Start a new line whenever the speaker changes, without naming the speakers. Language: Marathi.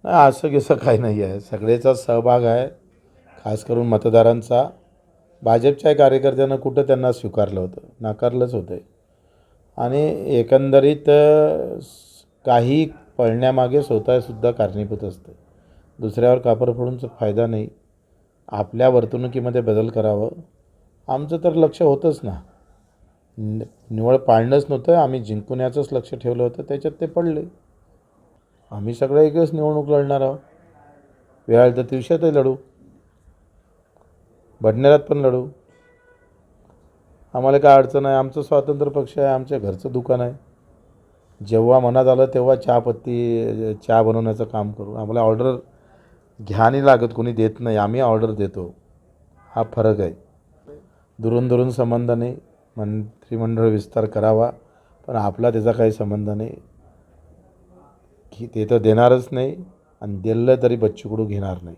नाही, असं कसं काही नाही आहे. सगळ्याचा सहभाग आहे, खास करून मतदारांचा. भाजपच्या कार्यकर्त्यांना कुठं त्यांना स्वीकारलं होतं? नाकारलंच होतं. आणि एकंदरीत काही पळण्यामागे स्वतःसुद्धा कारणीभूत असतं. दुसऱ्यावर कापर फोडूनचा फायदा नाही. आपल्या वर्तणुकीमध्ये बदल करावं. आमचं तर लक्ष होतंच ना. निवड पाळणंच नव्हतं, आम्ही जिंकून याचंच लक्ष ठेवलं होतं, त्याच्यात ते पडले. आम्ही सगळं एकच निवडणूक लढणार आहोत. वेळ आली तर दिवसातही लढू, भडनेरात पण लढू. आम्हाला काय अडचण आहे. आमचं स्वातंत्र्य पक्ष आहे, आमच्या घरचं दुकान आहे. जेव्हा मनात आलं तेव्हा चहा बनवण्याचं काम करू. आम्हाला ऑर्डर घ्या नाही लागत, कोणी देत नाही, आम्ही ऑर्डर देतो. हा फरक आहे. दुरून दुरून संबंध नाही. मंत्रिमंडळ विस्तार करावा, पण आपला त्याचा काही संबंध नाही. की ते तर देणारच नाही, आणि दिलं तरी बच्चू कडू घेणार नाही.